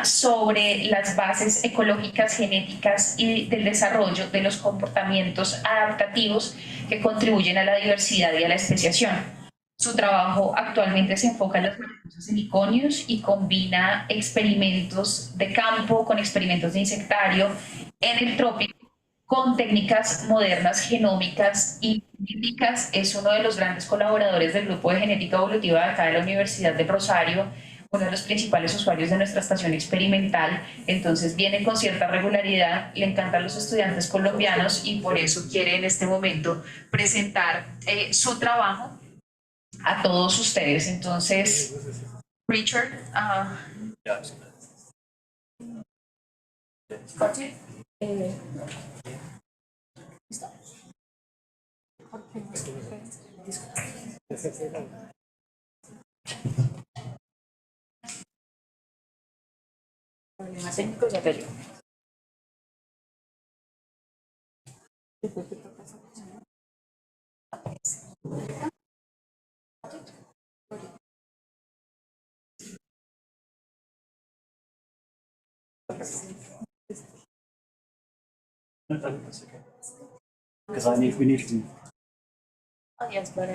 sobre las bases ecológicas, genéticas y del desarrollo de los comportamientos adaptativos que contribuyen a la diversidad y a la especiación. Su trabajo actualmente se enfoca en las mariposas Heliconius y combina experimentos de campo con experimentos de insectario en el trópico con técnicas modernas genómicas y genéticas. Es uno de los grandes colaboradores del grupo de genética evolutiva de acá de la Universidad de Rosario, uno de los principales usuarios de nuestra estación experimental. Entonces viene con cierta regularidad, le encantan los estudiantes colombianos y por eso quiere en este momento presentar su trabajo a todos ustedes. Entonces, Richard, ¿listo? Problemas técnicos, ya te ayudo. No, that's okay. Because we need to. Oh yes, but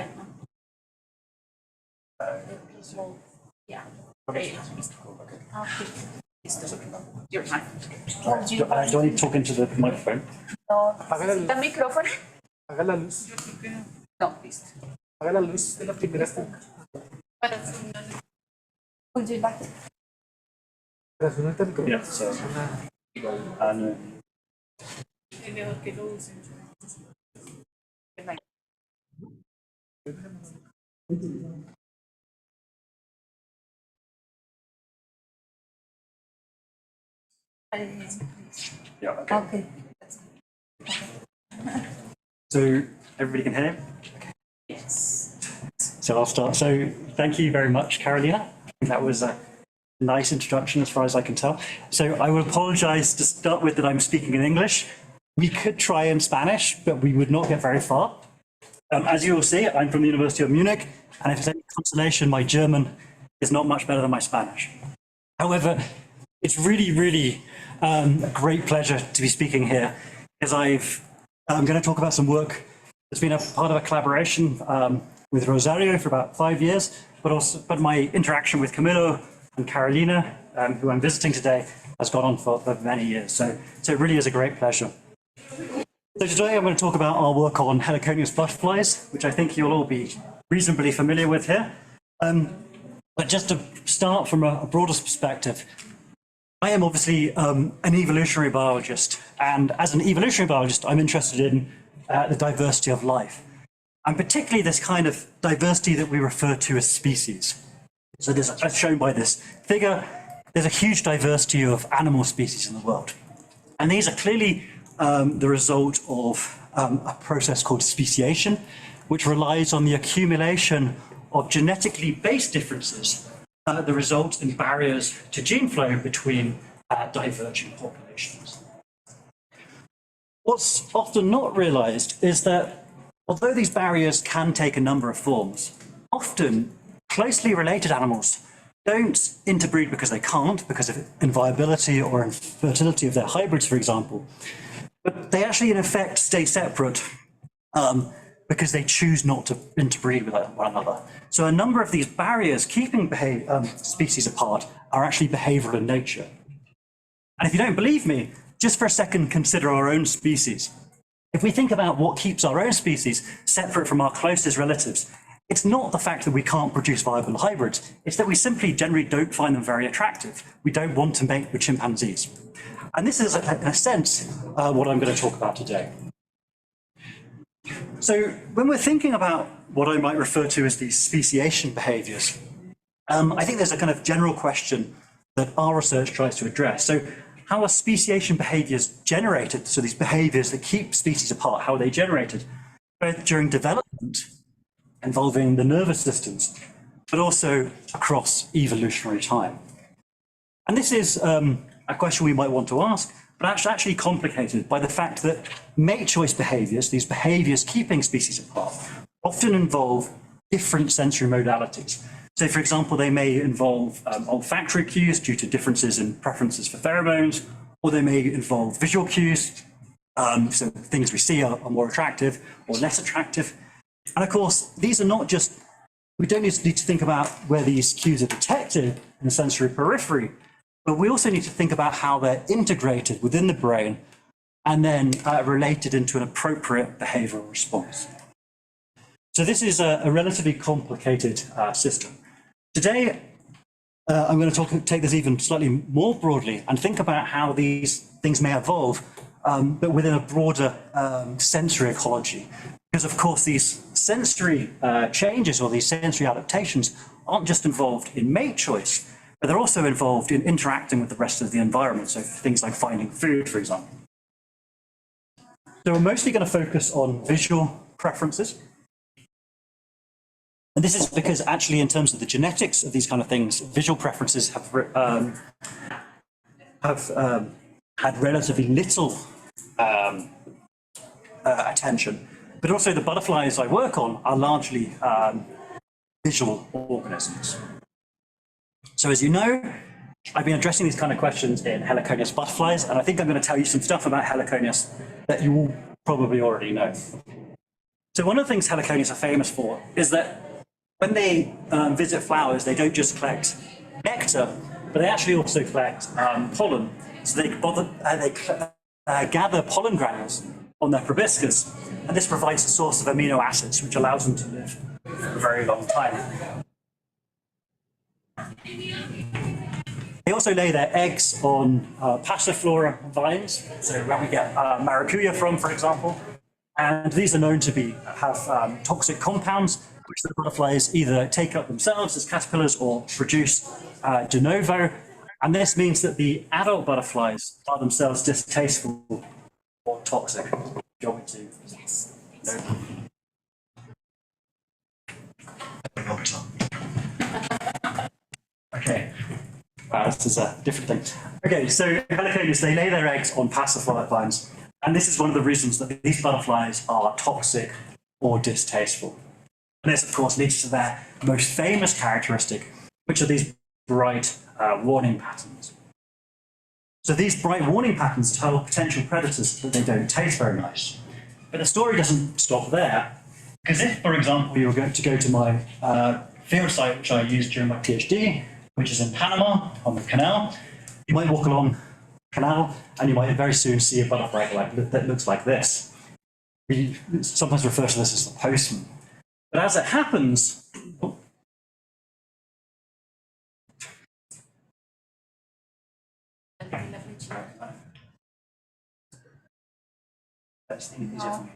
yeah. Okay. Your time. Do I need to talk into the microphone? No, ¿está el micrófono? Apaga la luz. No, listo. Apaga la luz de la primera escena. Bueno, would you like? Pero si no está el micrófono. Yeah, so, no. Es mejor que lo usen. Yeah, okay. Okay. So everybody can hear? Okay. Yes. So I'll start. So thank you very much, Carolina. That was a nice introduction as far as I can tell. So I will apologize to start with that I'm speaking in English. We could try in Spanish, but we would not get very far. As you will see, I'm from the University of Munich, and if it's any consolation, my German is not much better than my Spanish. However, it's really a great pleasure to be speaking here, because I'm going to talk about some work that's been a part of a collaboration with Rosario for about 5 years, but my interaction with Camilo and Carolina, who I'm visiting today, has gone on for many years. So it really is a great pleasure. So today I'm going to talk about our work on Heliconius butterflies, which I think you'll all be reasonably familiar with here. But just to start from a broader perspective, I am obviously an evolutionary biologist, and as an evolutionary biologist, I'm interested in the diversity of life, and particularly this kind of diversity that we refer to as species. So there's, as shown by this figure, there's a huge diversity of animal species in the world, and these are clearly the result of a process called speciation, which relies on the accumulation of genetically based differences that result in barriers to gene flow between divergent populations. What's often not realized is that although these barriers can take a number of forms, often closely related animals don't interbreed because they can't, because of inviability or infertility of their hybrids, for example, but they actually in effect stay separate because they choose not to interbreed with one another. So a number of these barriers keeping species apart are actually behavioral in nature. And if you don't believe me, just for a second consider our own species. If we think about what keeps our own species separate from our closest relatives, it's not the fact that we can't produce viable hybrids, it's that we simply generally don't find them very attractive. We don't want to mate with chimpanzees. And this is, in a sense, what I'm going to talk about today. So when we're thinking about what I might refer to as these speciation behaviors, I think there's a kind of general question that our research tries to address. So how are speciation behaviors generated? So these behaviors that keep species apart, how are they generated? Both during development, involving the nervous systems, but also across evolutionary time. And this is a question we might want to ask, but actually complicated by the fact that mate choice behaviors, these behaviors keeping species apart, often involve different sensory modalities. So, for example, they may involve olfactory cues due to differences in preferences for pheromones, or they may involve visual cues, so things we see are more attractive or less attractive. And of course, these are not just, we don't just need to think about where these cues are detected in the sensory periphery, but we also need to think about how they're integrated within the brain and then related into an appropriate behavioural response. So this is a relatively complicated system. Today, I'm going to take this even slightly more broadly and think about how these things may evolve, but within a broader sensory ecology. Because of course, these sensory changes or these sensory adaptations aren't just involved in mate choice, but they're also involved in interacting with the rest of the environment. So things like finding food, for example. So we're mostly going to focus on visual preferences. And this is because actually in terms of the genetics of these kind of things, visual preferences have had relatively little attention. But also the butterflies I work on are largely visual organisms. So as you know, I've been addressing these kind of questions in Heliconius butterflies, and I think I'm going to tell you some stuff about Heliconius that you all probably already know. So one of the things Heliconius are famous for is that when they visit flowers, they don't just collect nectar, but they actually also collect pollen. So they gather pollen granules on their proboscis, and this provides a source of amino acids, which allows them to live for a very long time. They also lay their eggs on passiflora vines, so where we get maracuja from, for example. And these are known to have toxic compounds, which the butterflies either take up themselves as caterpillars or produce de novo. And this means that the adult butterflies are themselves distasteful or toxic. Do you want me to? Yes. No. Okay. Wow, this is a different thing. Okay, so Heliconius, they lay their eggs on passiflora vines. And this is one of the reasons that these butterflies are toxic or distasteful. And this, of course, leads to their most famous characteristic, which are these bright warning patterns. So these bright warning patterns tell potential predators that they don't taste very nice. But the story doesn't stop there, because if, for example, you were going to go to my field site, which I used during my PhD, which is in Panama, on the canal, you might walk along the canal and you might very soon see a butterfly that looks like this. We sometimes refer to this as the postman. But as it happens, that's easier for me.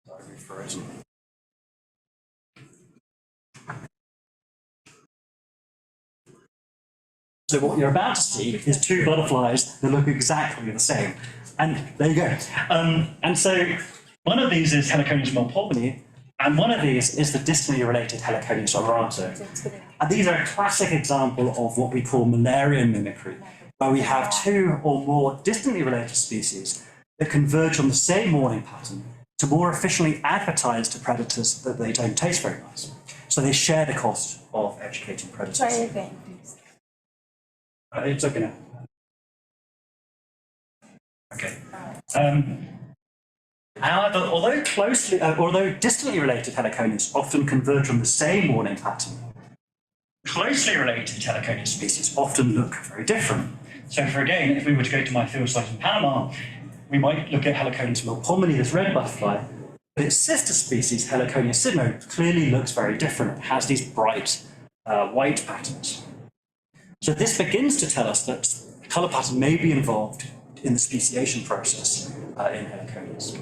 Sorry, we've frozen. So what you're about to see is two butterflies that look exactly the same. And there you go. And so one of these is Heliconius melpomene, and one of these is the distantly related Heliconius auranto. And these are a classic example of what we call Müllerian mimicry, where we have two or more distantly related species that converge on the same warning pattern to more efficiently advertise to predators that they don't taste very nice. So they share the cost of educating predators. Try again, please. It's okay now. Okay. However, although distantly related Heliconius often converge on the same warning pattern, closely related Heliconius species often look very different. So again, if we were to go to my field site in Panama, we might look at Heliconius melpomene, this red butterfly, but its sister species, Heliconius sydno, clearly looks very different. It has these bright white patterns. So this begins to tell us that colour pattern may be involved in the speciation process in Heliconius.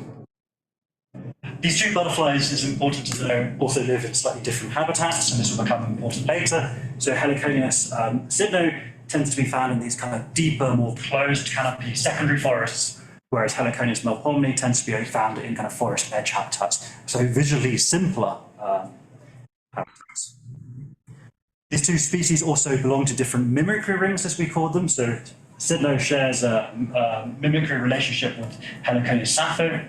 These two butterflies, is important to know, also live in slightly different habitats, and this will become important later. So Heliconius sydno tends to be found in these kind of deeper, more closed canopy secondary forests, whereas Heliconius melpomene tends to be found in kind of forest edge habitats, so visually simpler habitats. These two species also belong to different mimicry rings, as we call them. So sydno shares a mimicry relationship with Heliconius sappho,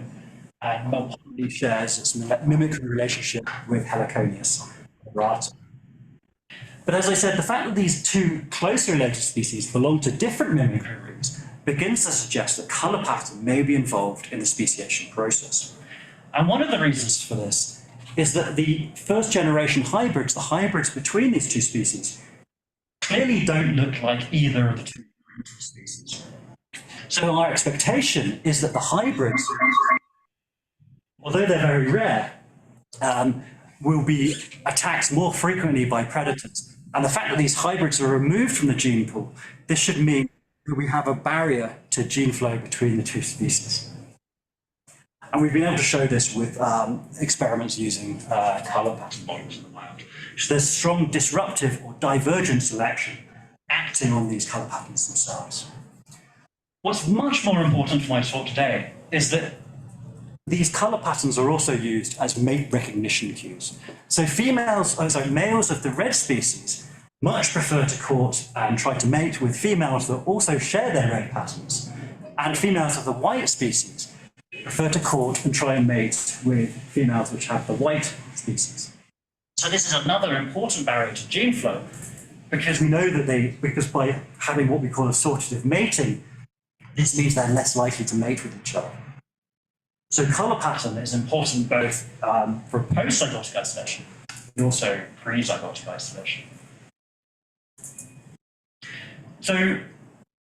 and melpomene frequently shares its mimicry relationship with Heliconius. But as I said, the fact that these two closely related species belong to different mimicry roots begins to suggest that colour pattern may be involved in the speciation process. And one of the reasons for this is that the first generation hybrids, the hybrids between these two species, clearly don't look like either of the two species. So our expectation is that the hybrids, although they're very rare, will be attacked more frequently by predators. And the fact that these hybrids are removed from the gene pool, this should mean that we have a barrier to gene flow between the two species. And we've been able to show this with experiments using colour pattern models in the wild. So there's strong disruptive or divergent selection acting on these colour patterns themselves. What's much more important for my talk today is that these colour patterns are also used as mate recognition cues. So males of the red species much prefer to court and try to mate with females that also share their red patterns. And females of the white species prefer to court and try and mate with females which have the white species. So this is another important barrier to gene flow, because we know that because by having what we call assortative mating, this means they're less likely to mate with each other. So colour pattern is important both for post-zygotic isolation and also pre-zygotic isolation. So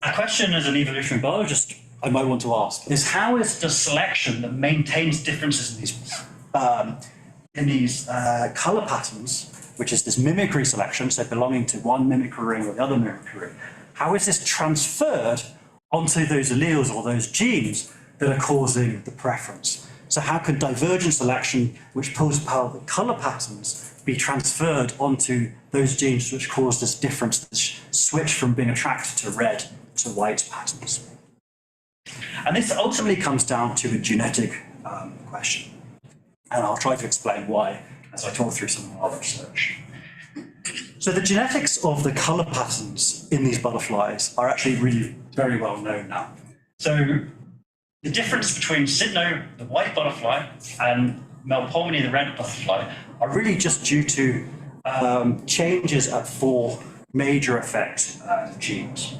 a question as an evolutionary biologist I might want to ask is, how is the selection that maintains differences in these colour patterns, which is this mimicry selection, so belonging to one mimicry ring or the other mimicry ring, how is this transferred onto those alleles or those genes that are causing the preference? So how can divergent selection, which pulls apart the colour patterns, be transferred onto those genes which cause this difference, this switch from being attracted to red to white patterns? And this ultimately comes down to a genetic question. And I'll try to explain why as I talk through some of our research. So the genetics of the colour patterns in these butterflies are actually really very well known now. So the difference between Cydno, the white butterfly, and Melpomene, the red butterfly, are really just due to changes at 4 major effect genes.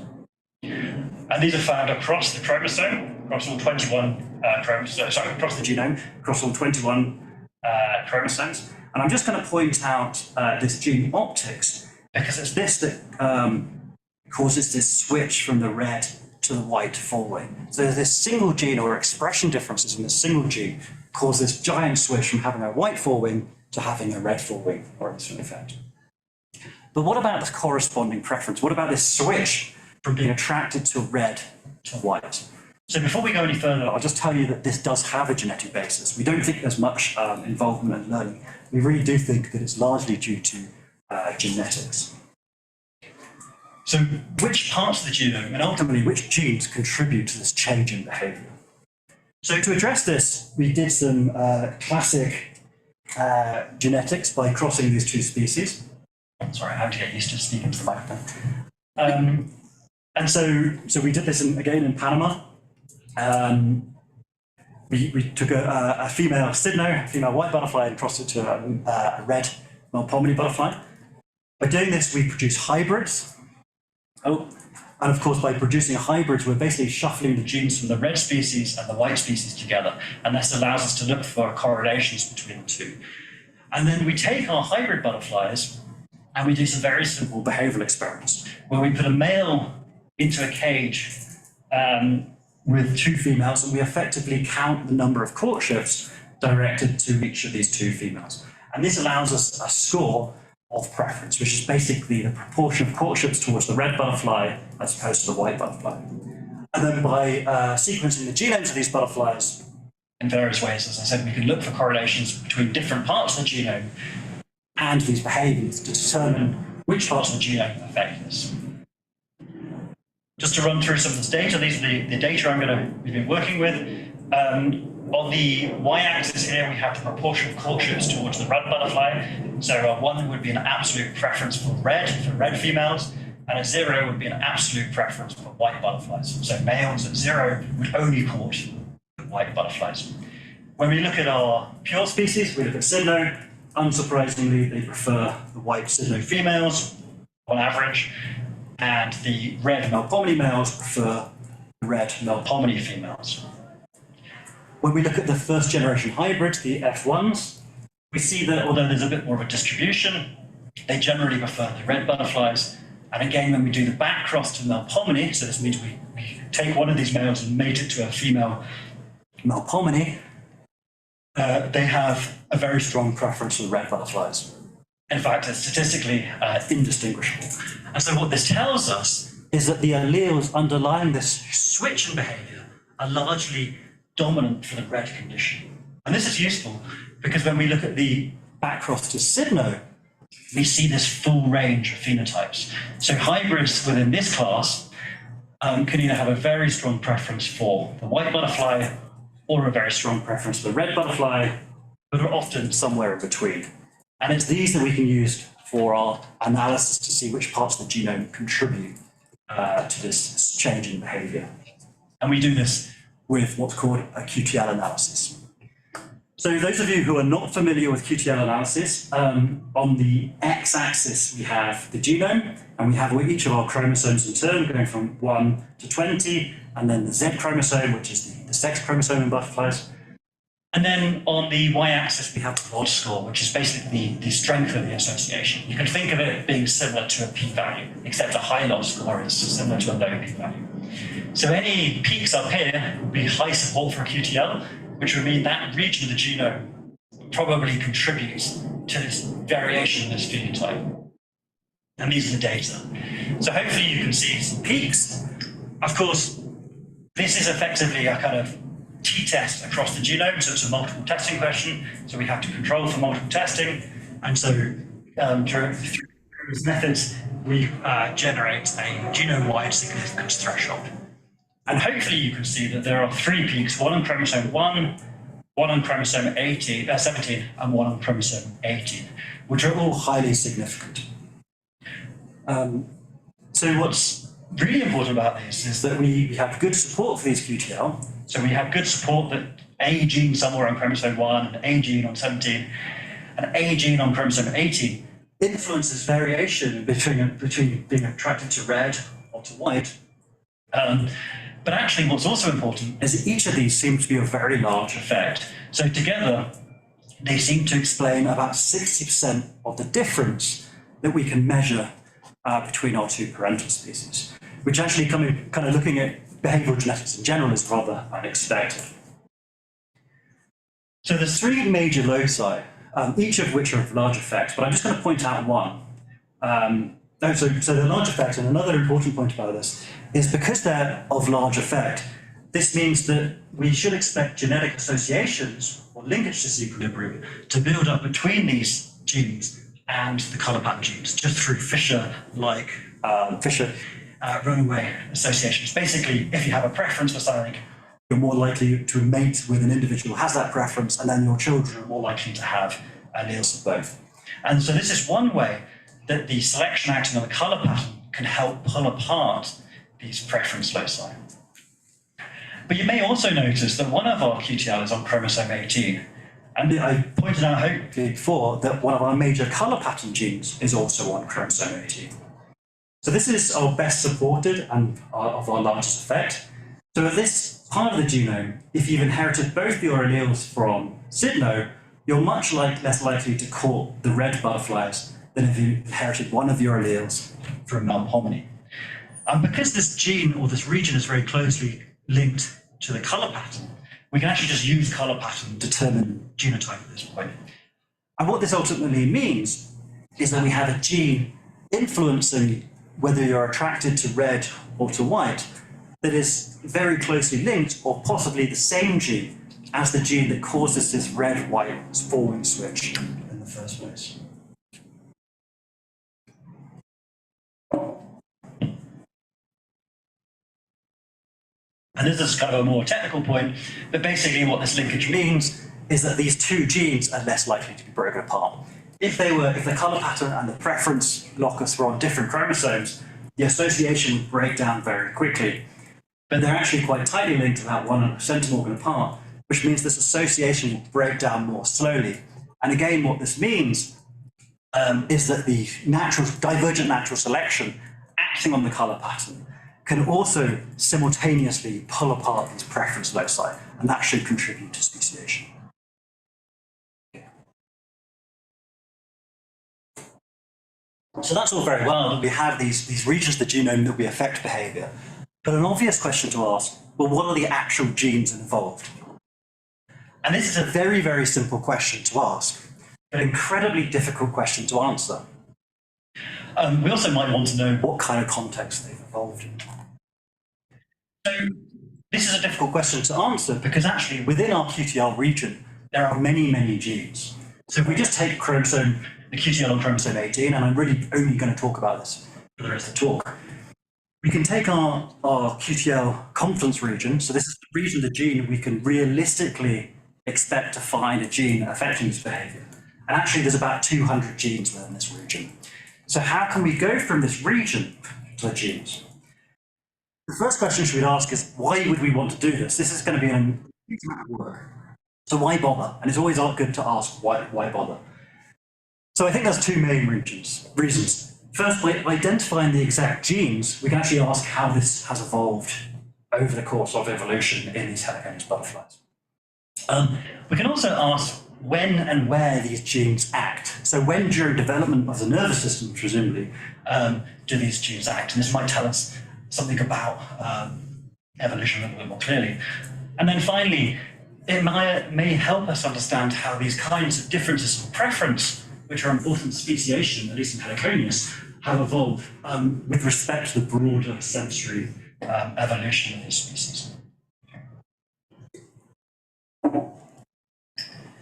And these are found across the chromosome, across all 21 chromosomes, across the genome, across all 21 chromosomes. And I'm just going to point out this gene optics, because it's this that causes this switch from the red to the white four-wing. So this single gene, or expression differences in the single gene, cause this giant switch from having a white four-wing to having a red four-wing, or instant effect. But what about the corresponding preference? What about this switch from being attracted to red to white? So before we go any further, I'll just tell you that this does have a genetic basis. We don't think there's much involvement in learning. We really do think that it's largely due to genetics. So which parts of the genome, and ultimately which genes, contribute to this change in behavior? So to address this, we did some classic genetics by crossing these two species. Sorry, I have to get used to speaking to the microphone. And so we did this again in Panama. We took a female Cydno, a female white butterfly, and crossed it to a red Melpomene butterfly. By doing this, we produce hybrids. And of course, by producing hybrids, we're basically shuffling the genes from the red species and the white species together. And this allows us to look for correlations between the two. And then we take our hybrid butterflies and we do some very simple behavioral experiments where we put a male into a cage with 2 females, and we effectively count the number of courtships directed to each of these 2 females. And this allows us a score of preference, which is basically the proportion of courtships towards the red butterfly as opposed to the white butterfly. And then by sequencing the genomes of these butterflies in various ways, as I said, we can look for correlations between different parts of the genome and these behaviors to determine which parts of the genome affect this. Just to run through some of this data, these are the data we've been working with. On the y-axis here, we have the proportion of courtships towards the red butterfly. So 1 would be an absolute preference for red females, and a 0 would be an absolute preference for white butterflies. So males at 0 would only court the white butterflies. When we look at our pure species, we look at Sydno. Unsurprisingly, they prefer the white Sydno females on average, and the red Melpomene males prefer the red Melpomene females. When we look at the first generation hybrids, the F1s, we see that although there's a bit more of a distribution, they generally prefer the red butterflies. And again, when we do the back cross to Melpomene, so this means we take one of these males and mate it to a female Melpomene, they have a very strong preference for the red butterflies. In fact, it's statistically indistinguishable. And so what this tells us is that the alleles underlying this switch in behavior are largely dominant for the red condition. And this is useful because when we look at the backcross to Sydno, we see this full range of phenotypes. So hybrids within this class can either have a very strong preference for the white butterfly or a very strong preference for the red butterfly, but are often somewhere in between. And it's these that we can use for our analysis to see which parts of the genome contribute to this change in behavior. And we do this with what's called a QTL analysis. So those of you who are not familiar with QTL analysis, on the x-axis we have the genome, and we have each of our chromosomes in turn going from 1 to 20, and then the Z chromosome, which is the sex chromosome in butterflies. And then on the y-axis we have the Lodge score, which is basically the strength of the association. You can think of it being similar to a p-value, except a high Lodge score is similar to a low p-value. So any peaks up here would be high support for a QTL, which would mean that region of the genome probably contributes to this variation in this phenotype. And these are the data. So hopefully you can see some peaks. Of course, this is effectively a kind of t-test across the genome, so it's a multiple testing question. So we have to control for multiple testing. And so through these methods, we generate a genome-wide significance threshold. And hopefully you can see that there are 3 peaks, one on chromosome 1, one on chromosome 17, and one on chromosome 18, which are all highly significant. So what's really important about this is that we have good support for these QTL. So we have good support that A gene somewhere on chromosome 1, and A gene on 17, and A gene on chromosome 18 influences variation between being attracted to red or to white. But actually what's also important is that each of these seems to be a very large effect. So together, they seem to explain about 60% of the difference that we can measure between our 2 parental species, which actually kind of looking at behavioral genetics in general is rather unexpected. So there's 3 major loci, each of which are of large effects, but I'm just going to point out one. So the large effect, and another important point about this, is because they're of large effect, this means that we should expect genetic associations or linkage disequilibrium to build up between these genes and the colour pattern genes, just through Fisher-like runaway associations. Basically, if you have a preference for something, you're more likely to mate with an individual who has that preference, and then your children are more likely to have alleles of both. And so this is one way that the selection acting on the colour pattern can help pull apart these preference loci. But you may also notice that one of our QTL is on chromosome 18. And I pointed out hopefully before that one of our major colour pattern genes is also on chromosome 18. So this is our best supported and of our largest effect. So at this part of the genome, if you've inherited both your alleles from Sydno, you're much less likely to court the red butterflies than if you inherited one of your alleles from Melpomene. And because this gene or this region is very closely linked to the colour pattern, we can actually just use colour pattern to determine genotype at this point. And what this ultimately means is that we have a gene influencing whether you're attracted to red or to white that is very closely linked, or possibly the same gene as the gene that causes this red-white four-wing switch in the first place. And this is kind of a more technical point, but basically what this linkage means is that these 2 genes are less likely to be broken apart. If the colour pattern and the preference locus were on different chromosomes, the association would break down very quickly. But they're actually quite tightly linked, about 1 centimorgan apart, which means this association will break down more slowly. And again, what this means is that the divergent natural selection acting on the color pattern can also simultaneously pull apart these preference loci, and that should contribute to speciation. So that's all very well that we have these regions of the genome that we affect behavior. But an obvious question to ask, well, what are the actual genes involved? And this is a very, very simple question to ask, but an incredibly difficult question to answer. We also might want to know what kind of context they've evolved in. So this is a difficult question to answer because actually within our QTL region, there are many, many genes. So if we just take chromosome, the QTL on chromosome 18, and I'm really only going to talk about this for the rest of the talk, we can take our QTL confidence region. So this is the region of the gene we can realistically expect to find a gene affecting this behavior. And actually there's about 200 genes within this region. So how can we go from this region to the genes? The first question we'd ask is, why would we want to do this? This is going to be an huge amount of work. So why bother? And it's always good to ask, why bother? So I think there's two main reasons. First, by identifying the exact genes, we can actually ask how this has evolved over the course of evolution in these Heliconius butterflies. We can also ask when and where these genes act. So when during development of the nervous system, presumably, do these genes act? And this might tell us something about evolution a little bit more clearly. And then finally, it may help us understand how these kinds of differences of preference, which are important to speciation, at least in Heliconius, have evolved with respect to the broader sensory evolution of these species.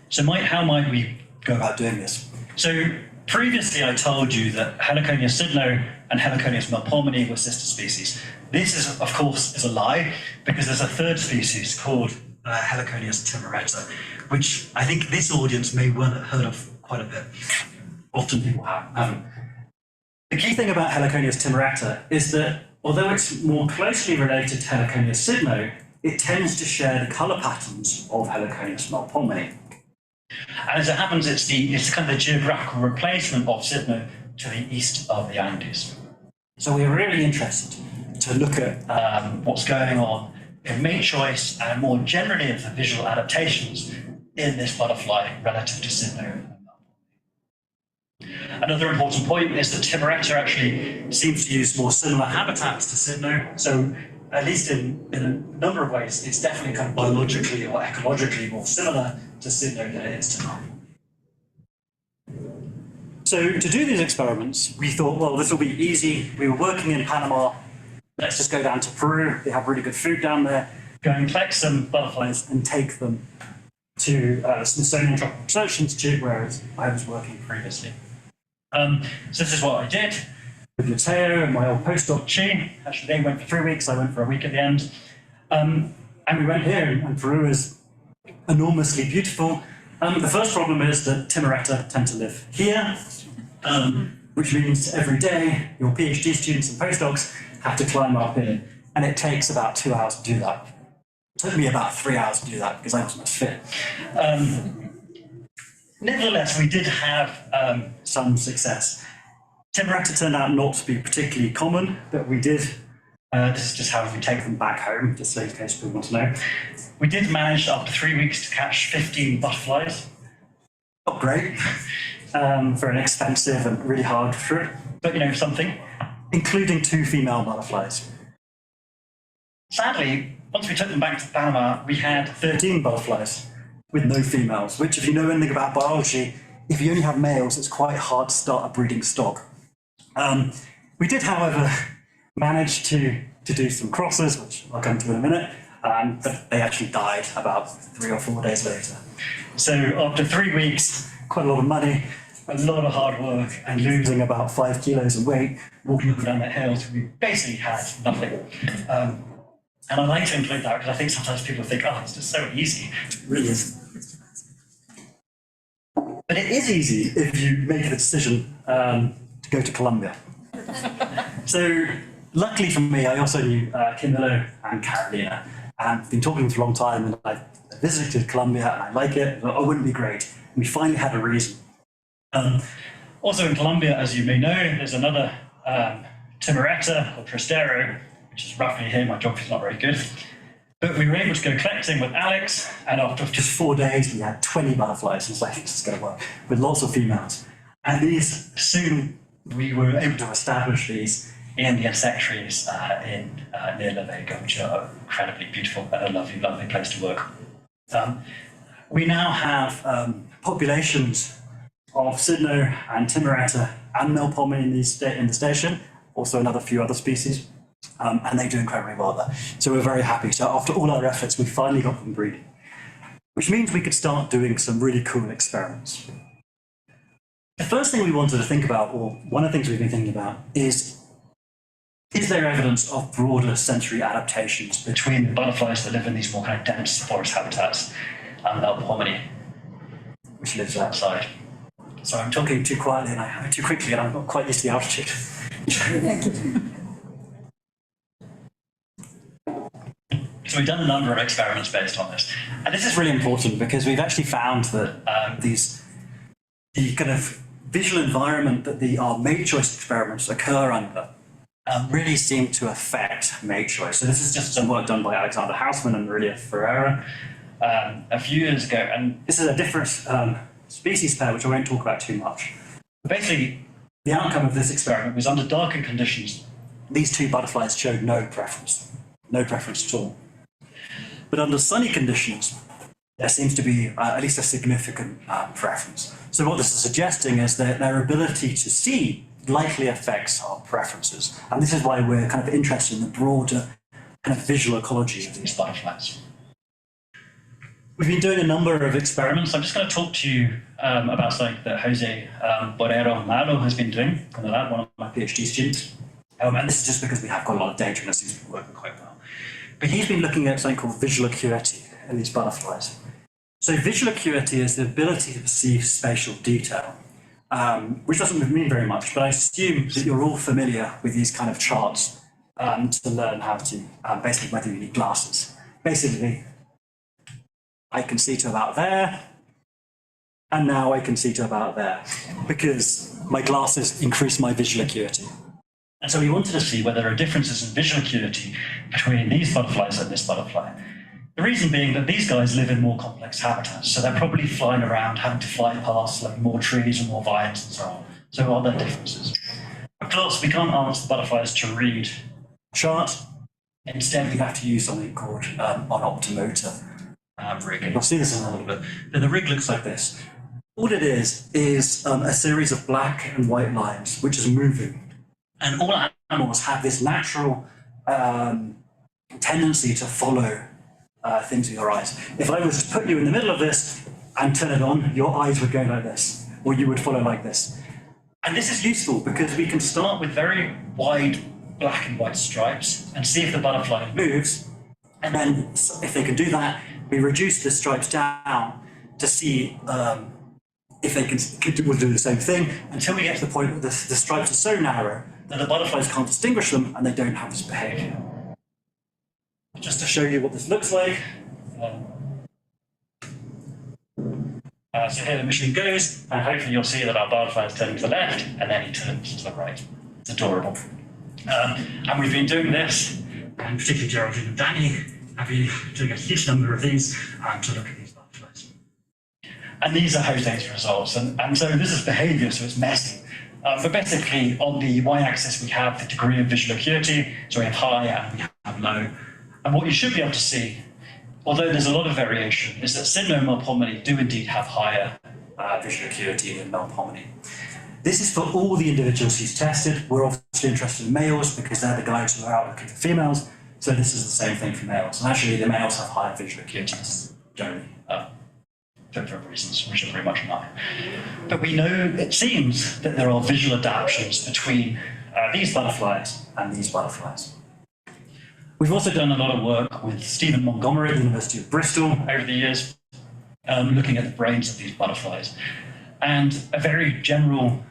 So how might we go about doing this? So previously I told you that Heliconius sydno and Heliconius melpomene were sister species. This is, of course, is a lie, because there's a third species called Heliconius timaretta, which I think this audience may well have heard of quite a bit. Often people haven't. The key thing about Heliconius timaretta is that although it's more closely related to Heliconius sydno, it tends to share the colour patterns of Heliconius melpomene. And as it happens, it's kind of the geographical replacement of sydno to the east of the Andes. So we're really interested to look at what's going on in mate choice and more generally of the visual adaptations in this butterfly relative to sydno. Another important point is that timaretta actually seems to use more similar habitats to sydno. So at least in a number of ways, it's definitely kind of biologically or ecologically more similar to sydno than it is to Nile. So to do these experiments, we thought, well, this will be easy. We were working in Panama. Let's just go down to Peru. They have really good food down there. Go and collect some butterflies and take them to Smithsonian Tropical Research Institute, where I was working previously. So this is what I did with Mateo and my old postdoc Chi. Actually, they went for 3 weeks. I went for a week at the end. And we went here, and Peru is enormously beautiful. The first problem is that timaretta tend to live here, which means every day your PhD students and postdocs have to climb up in, and it takes about 2 hours to do that. It took me about 3 hours to do that because I wasn't fit. Nevertheless, we did have some success. Timaretta turned out not to be particularly common, but we did. This is just how we take them back home, just in case people want to know. We did manage, after 3 weeks, to catch 15 butterflies. Not great for an expensive and really hard trip, but something, including 2 female butterflies. Sadly, once we took them back to Panama, we had 13 butterflies with no females, which, if you know anything about biology, if you only have males, it's quite hard to start a breeding stock. We did, however, manage to do some crosses, which I'll come to in a minute, but they actually died about 3 or 4 days later. So after 3 weeks, quite a lot of money, a lot of hard work, and losing about 5 kilos of weight, walking up and down the hills, we basically had nothing. And I like to include that because I think sometimes people think, oh, it's just so easy. It really isn't. But it is easy if you make the decision to go to Colombia. So luckily for me, I also knew Camillo and Carolina, and I've been talking to them for a long time, and I've visited Colombia and I like it. Oh, wouldn't it be great? And we finally had a reason. Also in Colombia, as you may know, there's another Timaretta called Trastero, which is roughly here. My geography's not very good. But we were able to go collecting with Alex, and after just 4 days, we had 20 butterflies. It's like, this is going to work, with lots of females. And these, soon, we were able to establish these in the insectaries near La Vega, which are incredibly beautiful and a lovely, lovely place to work. We now have populations of Sydno and Timaretta and Melpomene in the station, also another few other species. And they do incredibly well there. So we're very happy. So after all our efforts, we finally got them breeding, which means we could start doing some really cool experiments. The first thing we wanted to think about, or one of the things we've been thinking about, is there evidence of broader sensory adaptations between the butterflies that live in these more kind of dense forest habitats and Melpomene, which lives outside. So I'm talking too quietly and too quickly, and I'm not quite used to the altitude. So we've done a number of experiments based on this. And this is really important because we've actually found that the kind of visual environment that our mate choice experiments occur under really seem to affect mate choice. So this is just some work done by Alexander Hausmann and Maria Ferreira a few years ago. And this is a different species pair, which I won't talk about too much. But basically, the outcome of this experiment was under darker conditions, these two butterflies showed no preference at all. But under sunny conditions, there seems to be at least a significant preference. So what this is suggesting is that their ability to see likely affects our preferences. And this is why we're kind of interested in the broader kind of visual ecology of these butterflies. We've been doing a number of experiments. I'm just going to talk to you about something that Jose Borrero Malo has been doing in the lab, one of my PhD students. And this is just because we have got a lot of data and it seems to be working quite well. But he's been looking at something called visual acuity in these butterflies. So visual acuity is the ability to perceive spatial detail, which doesn't mean very much, but I assume that you're all familiar with these kind of charts to learn how to, basically whether you need glasses. Basically, I can see to about there, and now I can see to about there, because my glasses increase my visual acuity. And so we wanted to see whether there are differences in visual acuity between these butterflies and this butterfly. The reason being that these guys live in more complex habitats, so they're probably flying around, having to fly past like more trees and more vines and so on. So are there differences? Of course, we can't ask the butterflies to read a chart. Instead, we have to use something called an optomotor rig. And you'll see this in a little bit. But the rig looks like this. All it is a series of black and white lines, which is moving. And all animals have this natural tendency to follow things with your eyes. If I was to put you in the middle of this and turn it on, your eyes would go like this, or you would follow like this. And this is useful because we can start with very wide black and white stripes and see if the butterfly moves. And then if they can do that, we reduce the stripes down to see if they will do the same thing until we get to the point where the stripes are so narrow that the butterflies can't distinguish them and they don't have this behavior. Just to show you what this looks like. So here the machine goes, and hopefully you'll see that our butterfly is turning to the left, and then he turns to the right. It's adorable. And we've been doing this, and particularly Geraldine and Danny have been doing a huge number of these to look at these butterflies. And these are Jose's results, and so this is behavior, so it's messy. But basically, on the y-axis, we have the degree of visual acuity, so we have high and we have low. And what you should be able to see, although there's a lot of variation, is that Sydno and Melpomene do indeed have higher visual acuity than Melpomene. This is for all the individuals he's tested. We're obviously interested in males because they're the guys who are out looking for females, so this is the same thing for males. And actually, the males have higher visual acuities, generally. For reasons which are very much not. But we know, it seems, that there are visual adaptations between these butterflies and these butterflies. We've also done a lot of work with Stephen Montgomery at the University of Bristol over the years, looking at the brains of these butterflies. And a very general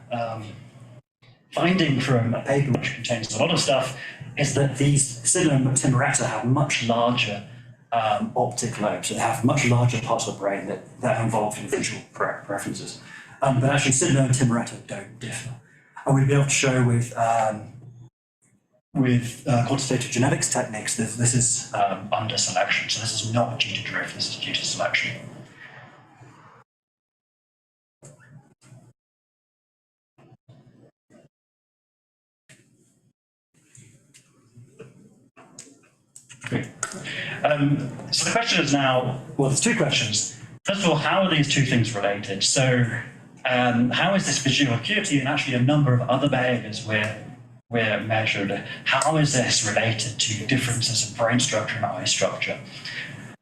finding from a paper which contains a lot of stuff is that these Sydno and Timaretta have much larger optic lobes. So they have much larger parts of the brain that are involved in visual preferences. But actually, Sidno and Timuretto don't differ. And we'd be able to show with quantitative genetics techniques that this is under selection. So this is not due to drift, this is due to selection. So the question is now, well, there's two questions. First of all, how are these two things related? So how is this visual acuity and actually a number of other behaviors we're measured, how is this related to differences in brain structure and eye structure?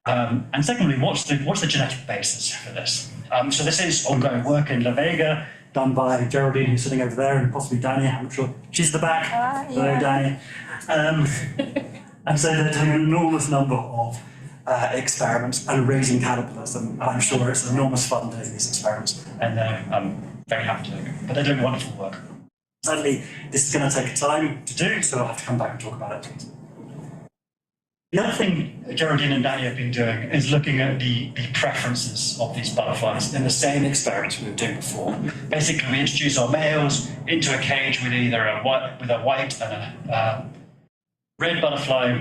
And secondly, what's the genetic basis for this? So this is ongoing work in La Vega, done by Geraldine, who's sitting over there, and possibly Danny, I'm sure. She's at the back. Hello, Danny. And so they're doing an enormous number of experiments and raising caterpillars, and I'm sure it's enormous fun doing these experiments, and they're very happy to do it. But they're doing wonderful work. Sadly, this is going to take time to do, so I'll have to come back and talk about it. The other thing Geraldine and Danny have been doing is looking at the preferences of these butterflies in the same experiments we were doing before. Basically, we introduce our males into a cage with either a white and a red butterfly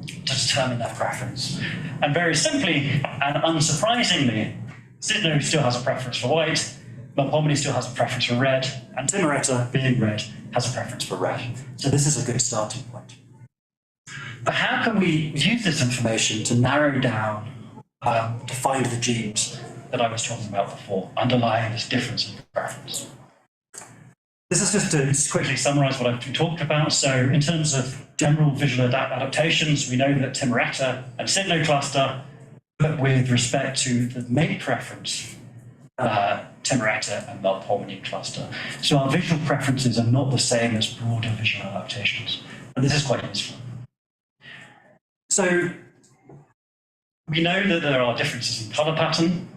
to determine their preference. And very simply and unsurprisingly, Sidno still has a preference for white, Melpomene still has a preference for red, and Timuretto, being red, has a preference for red. So this is a good starting point. But how can we use this information to narrow down, to find the genes that I was talking about before, underlying this difference in preference? This is just to quickly summarize what I've talked about. So in terms of general visual adaptations, we know that Timuretto and Sidno cluster, but with respect to the mate preference, Timuretto and Melpomene cluster. So our visual preferences are not the same as broader visual adaptations. And this is quite useful. So we know that there are differences in color pattern,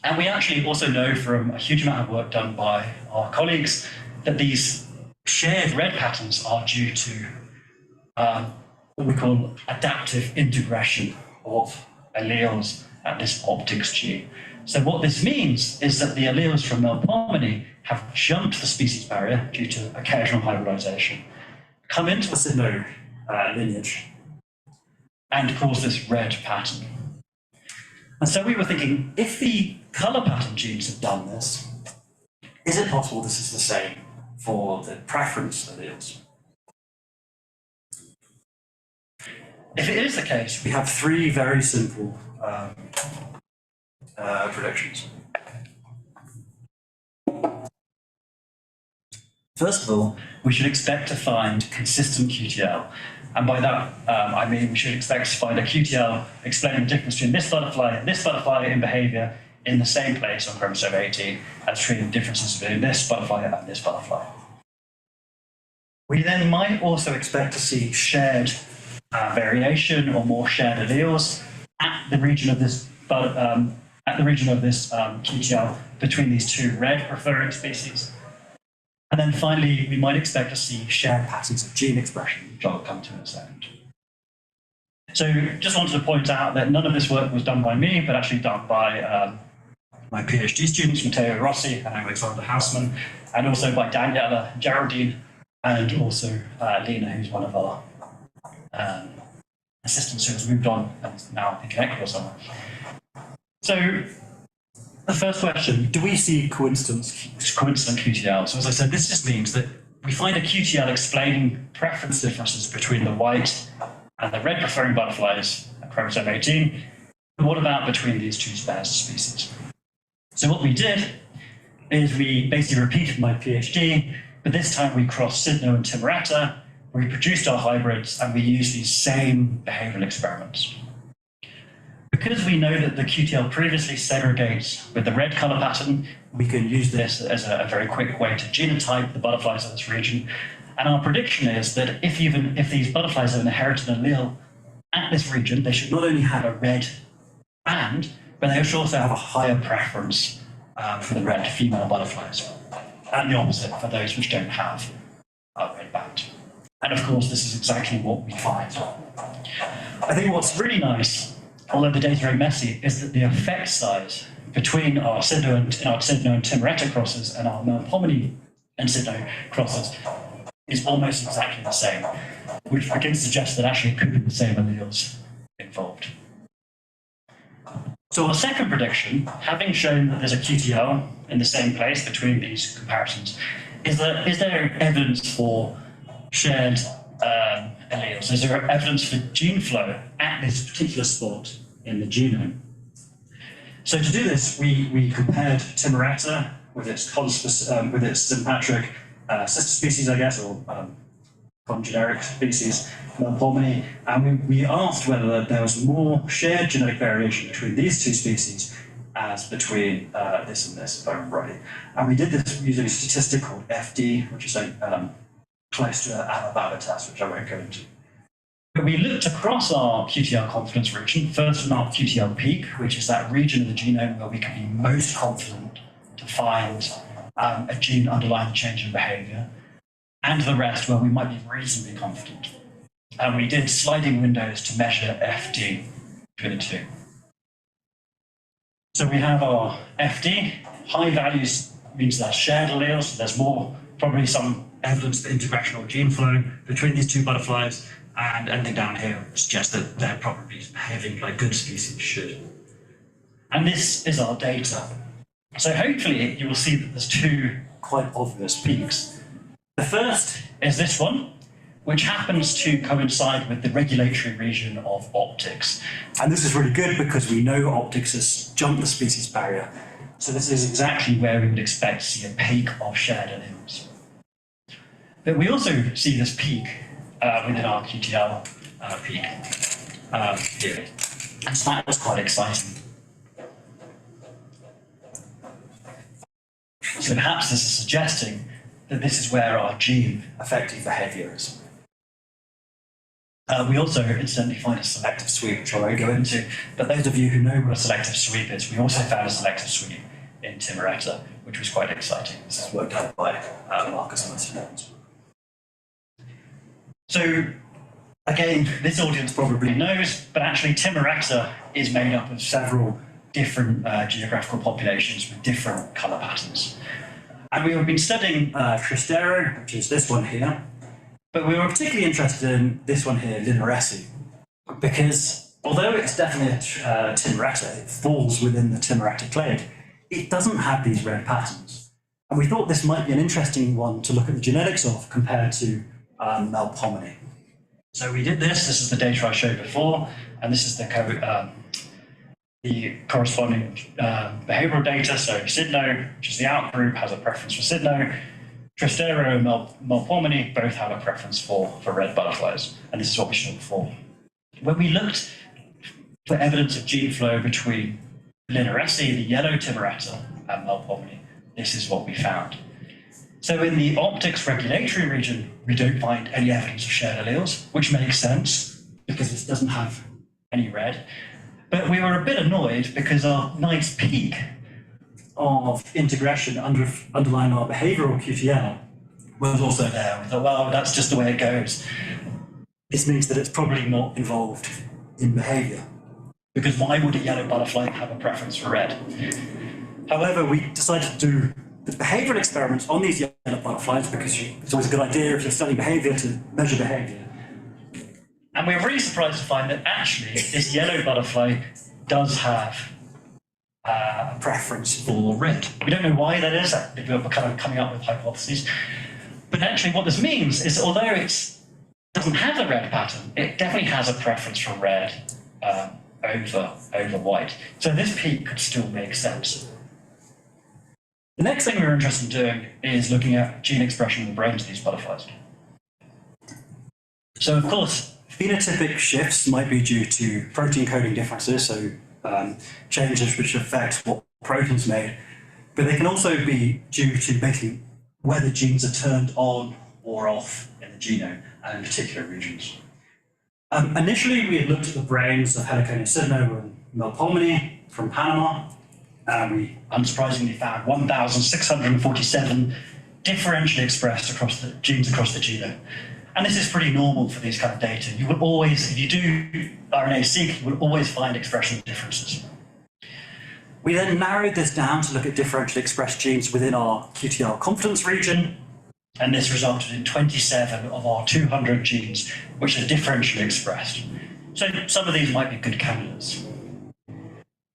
and we actually also know from a huge amount of work done by our colleagues that these shared red patterns are due to what we call adaptive integration of alleles at this optics gene. So what this means is that the alleles from Melpomene have jumped the species barrier due to occasional hybridization, come into the Sidno lineage, and cause this red pattern. And so we were thinking, if the color pattern genes have done this, is it possible this is the same for the preference alleles? If it is the case, we have three very simple predictions. First of all, we should expect to find consistent QTL. And by that, I mean we should expect to find a QTL explaining the difference between this butterfly and this butterfly in behavior in the same place on chromosome 18 as between the differences between this butterfly and this butterfly. We then might also expect to see shared variation or more shared alleles at the region of this QTL between these two red preferring species. And then finally, we might expect to see shared patterns of gene expression, which I'll come to in a second. So just wanted to point out that none of this work was done by me, but actually done by my PhD students, Matteo Rossi and Alexander Hausman, and also by Daniela, Geraldine, and also Lena, who's one of our assistants who has moved on and is now in Ecuador somewhere. So the first question, do we see coincident QTL? So as I said, this just means that we find a QTL explaining preference differences between the white and the red preferring butterflies at chromosome 18. But what about between these two pairs of species? So what we did is we basically repeated my PhD, but this time we crossed Sidno and Timuretto, we produced our hybrids, and we used these same behavioral experiments. Because we know that the QTL previously segregates with the red color pattern, we can use this as a very quick way to genotype the butterflies of this region. And our prediction is that if these butterflies have inherited an allele at this region, they should not only have a red band, but they should also have a higher preference for the red female butterflies, and the opposite for those which don't have a red band. And of course, this is exactly what we find. I think what's really nice although the data is very messy, is that the effect size between our Sydno and Timaretta crosses and our Melpomene and Sydno crosses is almost exactly the same, which begins to suggest that actually it could be the same alleles involved. So our second prediction, having shown that there's a QTL in the same place between these comparisons, is there evidence for shared alleles? Is there evidence for gene flow at this particular spot in the genome? So to do this, we compared Timaretta with its sympatric sister species, I guess, or congeneric species, Melpomene, and we asked whether there was more shared genetic variation between these two species as between this and this, if I remember rightly. And we did this using a statistic called FD, which is close to an Alabama test, which I won't go into. But we looked across our QTL confidence region, first on our QTL peak, which is that region of the genome where we can be most confident to find a gene underlying change in behavior, and the rest where we might be reasonably confident. And we did sliding windows to measure FD between the two. So we have our FD, high values means that's shared alleles, so there's probably some evidence for integration or gene flow between these two butterflies, and anything down here suggests that they're probably behaving like good species should. And this is our data. So hopefully you will see that there's two quite obvious peaks. The first is this one, which happens to coincide with the regulatory region of optics. And this is really good because we know optics has jumped the species barrier. So this is exactly where we would expect to see a peak of shared alleles. But we also see this peak within our QTL peak here. And so that was quite exciting. So perhaps this is suggesting that this is where our gene affecting behavior is. We also incidentally find a selective sweep, which I won't go into, but those of you who know what a selective sweep is, we also found a selective sweep in Timaretta, which was quite exciting. This is worked out by Marcus and myself. So again, this audience probably knows, but actually Timaretta is made up of several different geographical populations with different colour patterns. And we have been studying Tristero, which is this one here, but we were particularly interested in this one here, Lineresi, because although it's definitely a Timaretta, it falls within the Timaretta clade, it doesn't have these red patterns. And we thought this might be an interesting one to look at the genetics of compared to Melpomene. So we did this is the data I showed before, and this is the corresponding behavioural data. So Sydno, which is the out group, has a preference for Sydno. Tristero and Melpomene both have a preference for red butterflies, and this is what we showed before. When we looked for evidence of gene flow between Lineresi, the yellow Timaretta, and Melpomene, this is what we found. So in the optics regulatory region, we don't find any evidence of shared alleles, which makes sense because this doesn't have any red. But we were a bit annoyed because our nice peak of integration underlying our behavioural QTL was also there. We thought, well, that's just the way it goes. This means that it's probably not involved in behaviour, because why would a yellow butterfly have a preference for red? However, we decided to do the behavioural experiments on these yellow butterflies because it's always a good idea if you're studying behaviour to measure behaviour. And we were really surprised to find that actually this yellow butterfly does have a preference for red. We don't know why that is, we're kind of coming up with hypotheses. But actually what this means is although it doesn't have a red pattern, it definitely has a preference for red over white. So this peak could still make sense. The next thing we were interested in doing is looking at gene expression in the brains of these butterflies. So of course, phenotypic shifts might be due to protein coding differences, so changes which affect what proteins made, but they can also be due to basically whether genes are turned on or off in the genome and in particular regions. Initially, we had looked at the brains of Heliconius sydno and Melpomene from Panama, and we unsurprisingly found 1,647 differentially expressed genes across the genome. And this is pretty normal for these kind of data. You will always, if you do RNA-seq, you will always find expression differences. We then narrowed this down to look at differentially expressed genes within our QTL confidence region, and this resulted in 27 of our 200 genes which are differentially expressed. So some of these might be good candidates.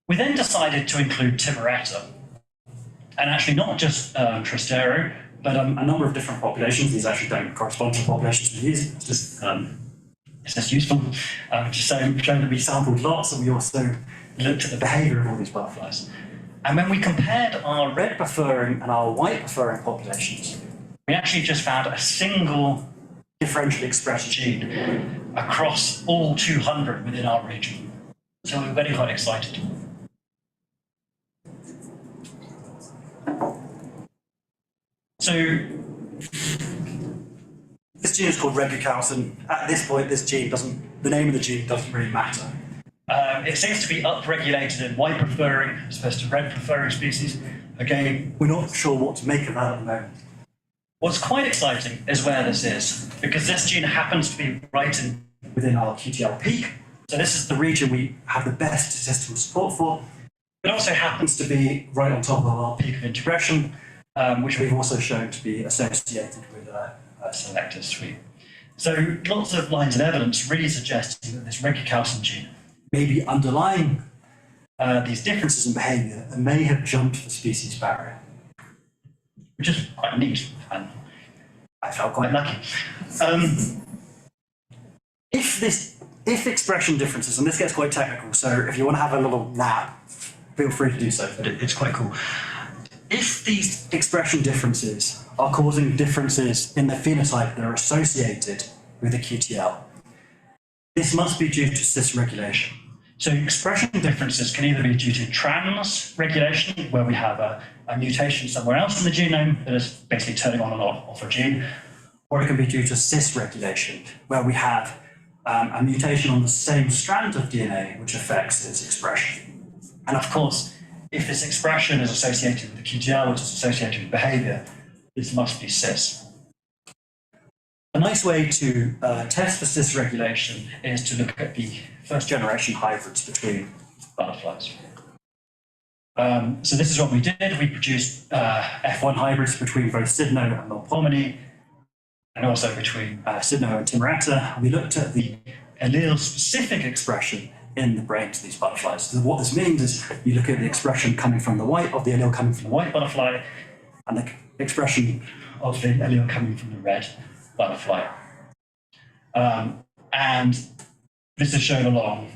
We then decided to include Timaretta, and actually not just Trastero, but a number of different populations. These actually don't correspond to populations we use. It's just useful to show that we sampled lots, and we also looked at the behaviour of all these butterflies. And when we compared our red preferring and our white preferring populations, we actually just found a single differentially expressed gene across all 200 within our region. So we were very quite excited. So this gene is called regucalcin. At this point, the name of the gene doesn't really matter. It seems to be upregulated in white preferring as opposed to red preferring species. Again, we're not sure what to make of that at the moment. What's quite exciting is where this is, because this gene happens to be right within our QTL peak. So this is the region we have the best statistical support for. It also happens to be right on top of our peak of integration, which we've also shown to be associated with a selector suite. So lots of lines of evidence really suggesting that this regucalcin gene may be underlying these differences in behaviour and may have jumped the species barrier, which is quite neat, and I felt quite lucky. If expression differences, and this gets quite technical, so if you want to have a little nap, feel free to do so, but it's quite cool. If these expression differences are causing differences in the phenotype that are associated with the QTL, this must be due to cis regulation. So expression differences can either be due to trans regulation, where we have a mutation somewhere else in the genome that is basically turning on and off a gene, or it can be due to cis regulation, where we have a mutation on the same strand of DNA which affects its expression. And of course, if this expression is associated with the QTL, which is associated with behavior, this must be cis. A nice way to test for cis regulation is to look at the first generation hybrids between butterflies. So this is what we did. We produced F1 hybrids between both Sydno and Melpomene, and also between Sydno and Timaretta. We looked at the allele-specific expression in the brains of these butterflies. So what this means is you look at the expression coming from the white, of the allele coming from the white butterfly, and the expression of the allele coming from the red butterfly. And this is shown along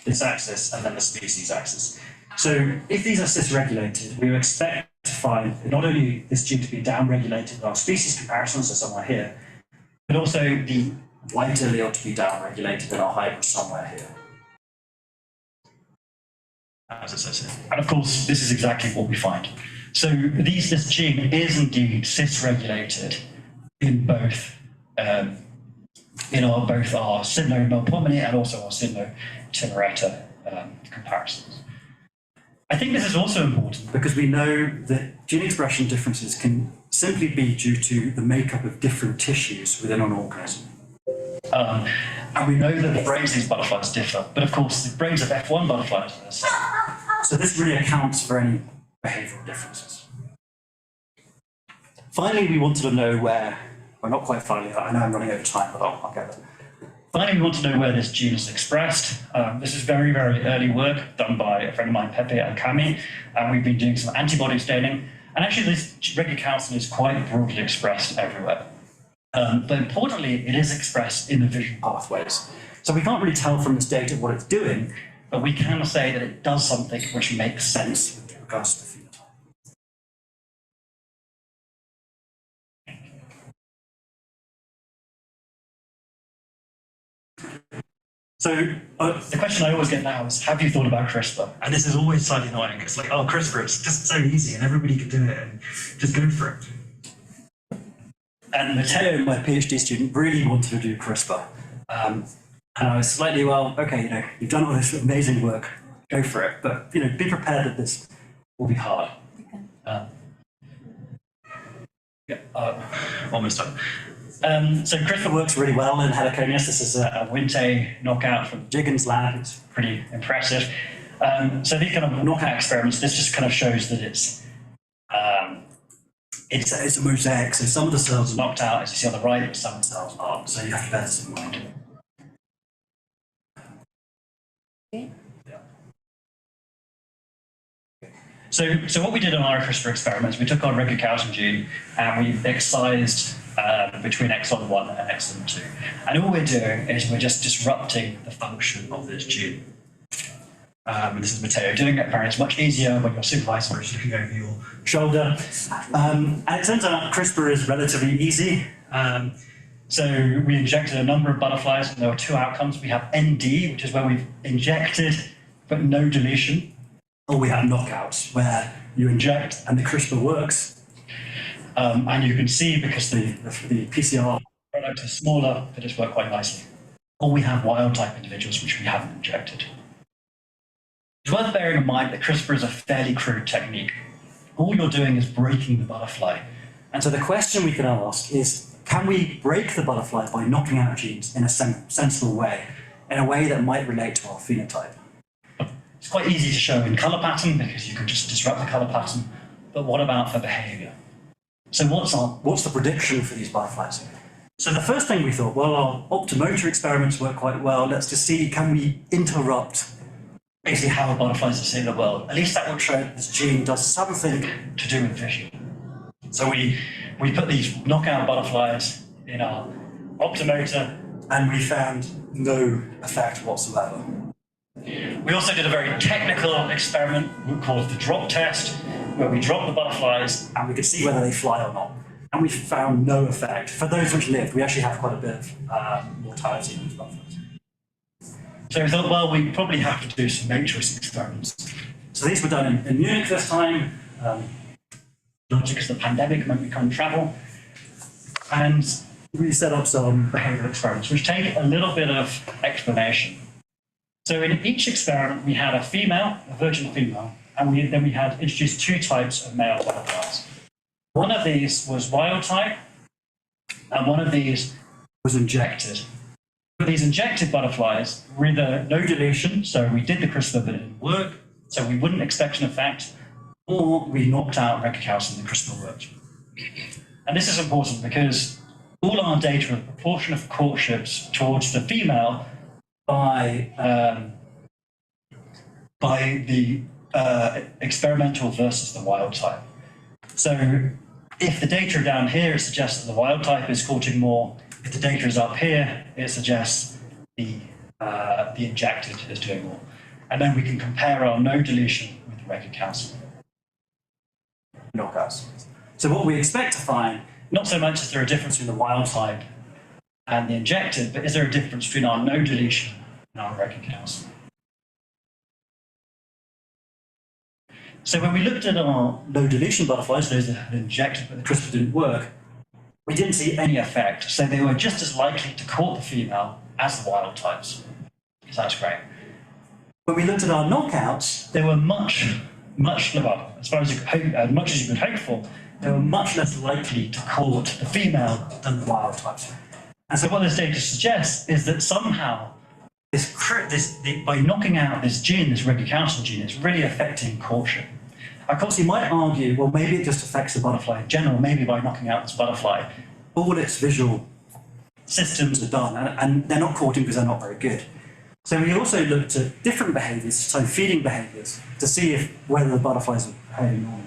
this axis and then the species axis. So if these are cis-regulated, we would expect to find not only this gene to be down-regulated in our species comparisons, so somewhere here, but also the white allele to be down-regulated in our hybrid somewhere here. As it says here. And of course, this is exactly what we find. So this gene is indeed cis-regulated in both both our Sydno Melpomene and also our Sydno Timaretta comparisons. I think this is also important because we know that gene expression differences can simply be due to the makeup of different tissues within an organism. And we know that the brains of these butterflies differ, but of course the brains of F1 butterflies are the same. So this really accounts for any behavioural differences. Finally, we wanted to know where, well, not quite finally, I know I'm running out of time, but I'll get there. Finally, we want to know where this gene is expressed. This is very, very early work done by a friend of mine, Pepe and Cami, and we've been doing some antibody staining. And actually, this regucalcin is quite broadly expressed everywhere. But importantly, it is expressed in the vision pathways. So we can't really tell from this data what it's doing, but we can say that it does something which makes sense with regards to the phenotype. So the question I always get now is, have you thought about CRISPR? And this is always slightly annoying. It's like, oh, CRISPR, it's just so easy and everybody can do it and just go for it. And Matteo, my PhD student, really wanted to do CRISPR. And I was slightly, well, okay, you've done all this amazing work, go for it. But, be prepared that this will be hard. Almost done. So CRISPR works really well in Heliconius. This is a Winte knockout from Jiggins' lab. It's pretty impressive. So these kind of knockout experiments, this just kind of shows that it's a mosaic. So some of the cells are knocked out, as you see on the right, but some cells aren't. So you have to bear this in mind. So what we did on our CRISPR experiments, we took our regucalcin gene and we excised between exon 1 and exon 2. And all we're doing is we're just disrupting the function of this gene. This is Matteo doing it. Apparently it's much easier when your supervisor is looking over your shoulder. And it turns out CRISPR is relatively easy. So we injected a number of butterflies and there were two outcomes. We have ND, which is where we've injected but no deletion. Or we have knockouts, where you inject and the CRISPR works. And you can see, because the PCR product is smaller, that it's worked quite nicely. Or we have wild-type individuals, which we haven't injected. It's worth bearing in mind that CRISPR is a fairly crude technique. All you're doing is breaking the butterfly. And so the question we can ask is, can we break the butterfly by knocking out genes in a sensible way, in a way that might relate to our phenotype? It's quite easy to show in colour pattern because you can just disrupt the colour pattern, but what about for behaviour? So what's the prediction for these butterflies? So the first thing we thought, well, our optomotor experiments work quite well. Let's just see, can we interrupt basically how butterflies are seeing the world? At least that would show that this gene does something to do with vision. So we put these knockout butterflies in our optomotor and we found no effect whatsoever. We also did a very technical experiment called the drop test, where we dropped the butterflies and we could see whether they fly or not. And we found no effect. For those which lived, we actually have quite a bit of mortality in these butterflies. So we thought, well, we probably have to do some matrix experiments. So these were done in Munich this time, largely because of the pandemic meant we couldn't travel. And we set up some behavioural experiments, which take a little bit of explanation. So in each experiment, we had a female, a virgin female, and then we had introduced two types of male butterflies. One of these was wild type, and one of these was injected. For these injected butterflies, were either no deletion, so we did the CRISPR but it didn't work, so we wouldn't expect an effect, or we knocked out regucalcin and the CRISPR worked. And this is important because all our data are the proportion of courtships towards the female by the experimental versus the wild type. So if the data are down here, it suggests that the wild type is courting more. If the data is up here, it suggests the injected is doing more. And then we can compare our no deletion with regucalcin knockouts. So what we expect to find, not so much is there a difference between the wild type and the injected, but is there a difference between our no deletion and our regucalcin? So when we looked at our no deletion butterflies, those that had injected but the CRISPR didn't work, we didn't see any effect. So they were just as likely to court the female as the wild types. So that's great. When we looked at our knockouts, they were much as far as you could hope, as much as you could hope for, they were much less likely to court the female than the wild types. And so what this data suggests is that somehow by knocking out this gene, this regucalcin gene, it's really affecting courtship. Of course, you might argue, well, maybe it just affects the butterfly in general. Maybe by knocking out this butterfly, all its visual systems are done, and they're not courting because they're not very good. So we also looked at different behaviours, so feeding behaviours, to see whether the butterflies are behaving normally.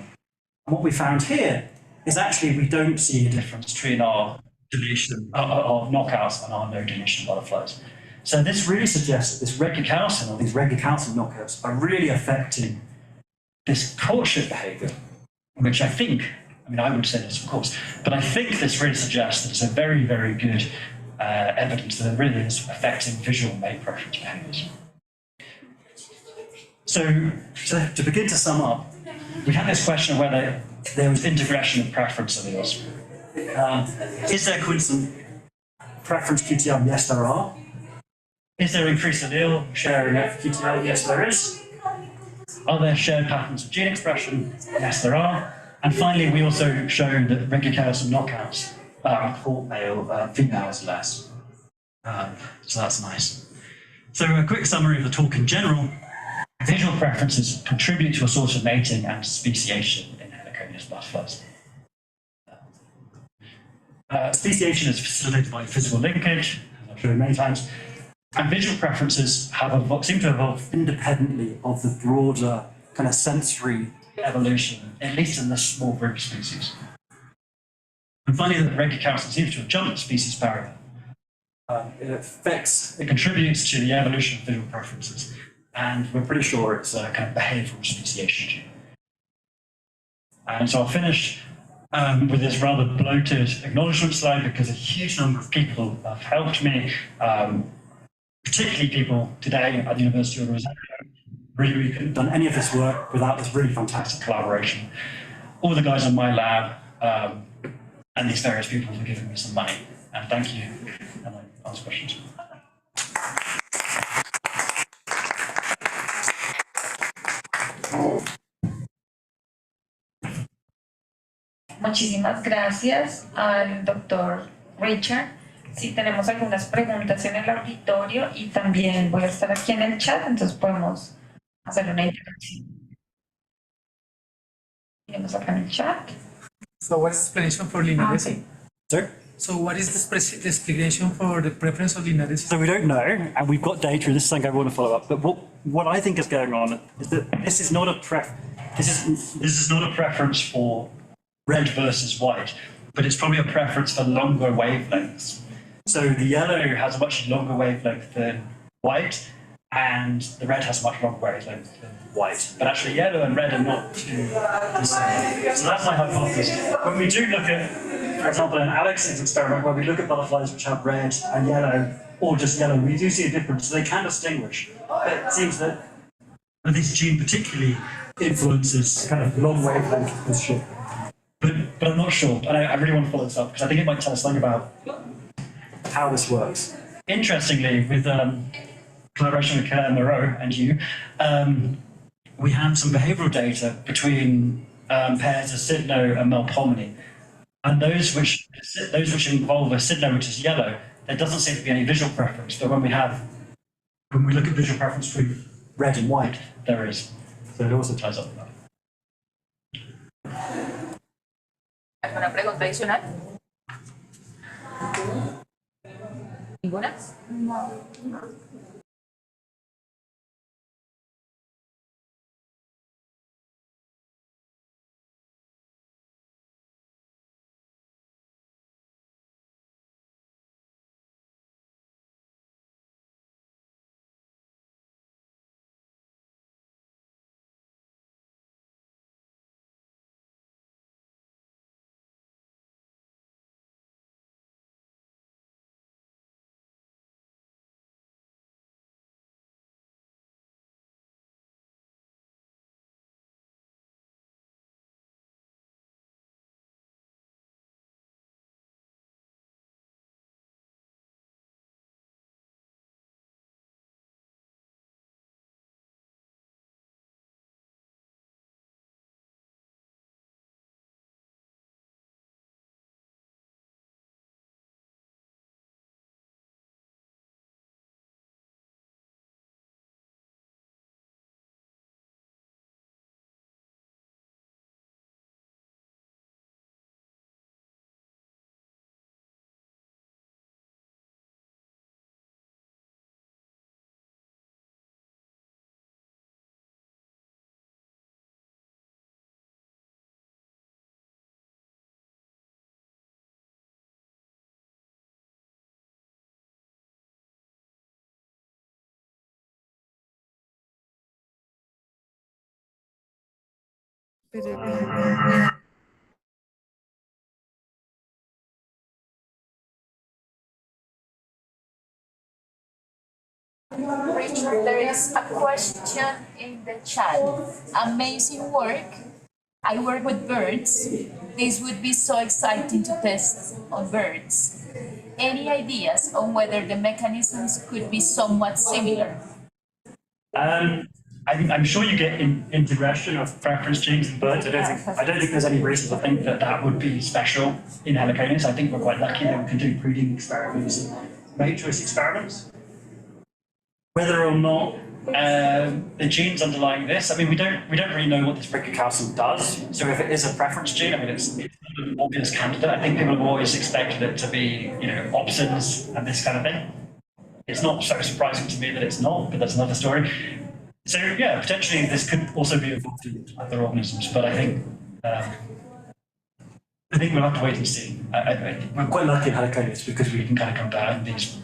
And what we found here is actually we don't see a difference between our deletion, our knockouts and our no deletion butterflies. So this really suggests that this regucalcin, or these regucalcin knockouts, are really affecting this courtship behaviour, which I would say this, of course, but I think this really suggests that it's a very, very good evidence that it really is affecting visual mate preference behaviours. So to begin to sum up, we had this question of whether there was integration of preference alleles. Is there coincident preference QTL? Yes, there are. Is there increased allele sharing of QTL? Yes, there is. Are there shared patterns of gene expression? Yes, there are. And finally, we also showed that regucalcin knockouts females less. So that's nice. So a quick summary of the talk in general. Visual preferences contribute to a source of mating and speciation in Heliconius butterflies. Speciation is facilitated by physical linkage, as I've shown many times, and visual preferences seem to evolve independently of the broader kind of sensory evolution, at least in this small group of species. And finally, the regucalcinalleles seems to have jumped the species barrier. It contributes to the evolution of visual preferences, and we're pretty sure it's a kind of behavioural speciation gene. And so I'll finish with this rather bloated acknowledgement slide, because a huge number of people have helped me, particularly people today at the University of Rosario. Really, we couldn't have done any of this work without this really fantastic collaboration. All the guys in my lab and these various people for giving me some money. And thank you. And I ask questions. Muchísimas gracias al doctor Richard. Si tenemos algunas preguntas en el auditorio, y también voy a estar aquí en el chat, entonces podemos hacer una interacción. Tenemos acá en el chat. So what is the explanation for lineares? Okay. Sorry? So what is the explanation for the preference of lineares? So we don't know, and we've got data, and this is something I want to follow up. But what I think is going on is that this is not a preference for red versus white, but it's probably a preference for longer wavelengths. So the yellow has a much longer wavelength than white, and the red has a much longer wavelength than white. But actually, yellow and red are not too the same. So that's my hypothesis. When we do look at, for example, in Alex's experiment, where we look at butterflies which have red and yellow, or just yellow, we do see a difference. So they can distinguish. But it seems that this gene particularly influences kind of long wavelength with short. But I'm not sure, and I really want to follow this up, because I think it might tell us something about how this works. Interestingly, with collaboration with Claire Moreau and you, we have some behavioural data between pairs of Sydno and Melpomene, and those which involve a Sydno which is yellow, there doesn't seem to be any visual preference, but when we look at visual preference between red and white, there is. So it also ties up with that. ¿Alguna pregunta adicional? ¿Ninguna? No. Richard, there is a question in the chat. Amazing work. I work with birds. This would be so exciting to test on birds. Any ideas on whether the mechanisms could be somewhat similar? I'm sure you get integration of preference genes in birds. I don't think there's any reason to think that that would be special in Heliconius. I think we're quite lucky that we can do breeding experiments and mate choice experiments. Whether or not the genes underlying this, I mean, we don't really know what this regucalcin does. So if it is a preference gene, I mean, it's not an obvious candidate. I think people have always expected it to be, opsins and this kind of thing. It's not so surprising to me that it's not, but that's another story. So yeah, potentially this could also be involved in other organisms, but I think we'll have to wait and see. We're quite lucky in Heliconius because we can kind of compare these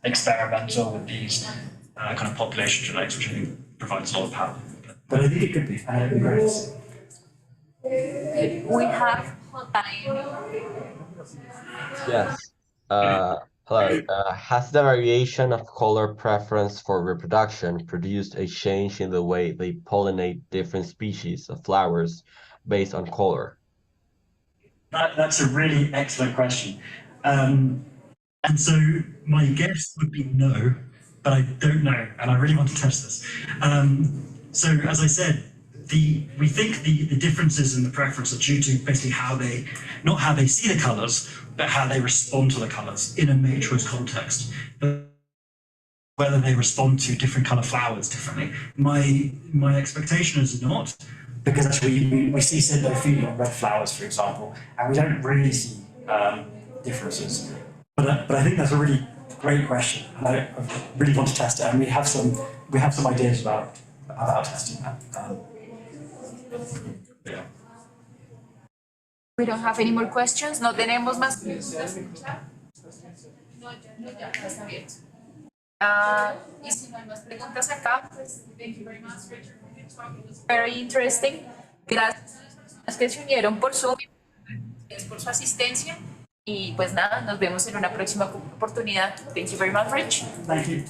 experimental with these kind of population genetics, which I think provides a lot of power. But I think it could be, and it'd be great to see. We have time. Yes. Hello. Has the variation of color preference for reproduction produced a change in the way they pollinate different species of flowers based on color? That's a really excellent question. And so my guess would be no, but I don't know, and I really want to test this. So as I said, we think the differences in the preference are due to basically not how they see the colours, but how they respond to the colours in a mate choice context. Whether they respond to different colour flowers differently. My expectation is not, because actually we see syndophilia on red flowers, for example, and we don't really see differences. But I think that's a really great question, and I really want to test it, and we have some ideas about testing that. Yeah. We don't have any more questions. No tenemos más preguntas. No, ya está abierto. Y si no hay más preguntas acá, pues thank you very much, Richard. It was very interesting. Gracias a las personas que se unieron por Zoom, gracias por su asistencia. Y pues nada, nos vemos en una próxima oportunidad. Thank you very much, Rich. Thank you.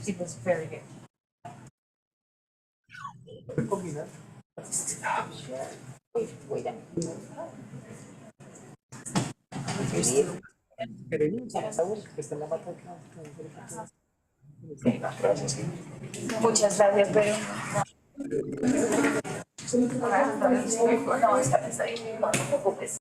It was very good. Muchas gracias, pero no, está bien, no te preocupes.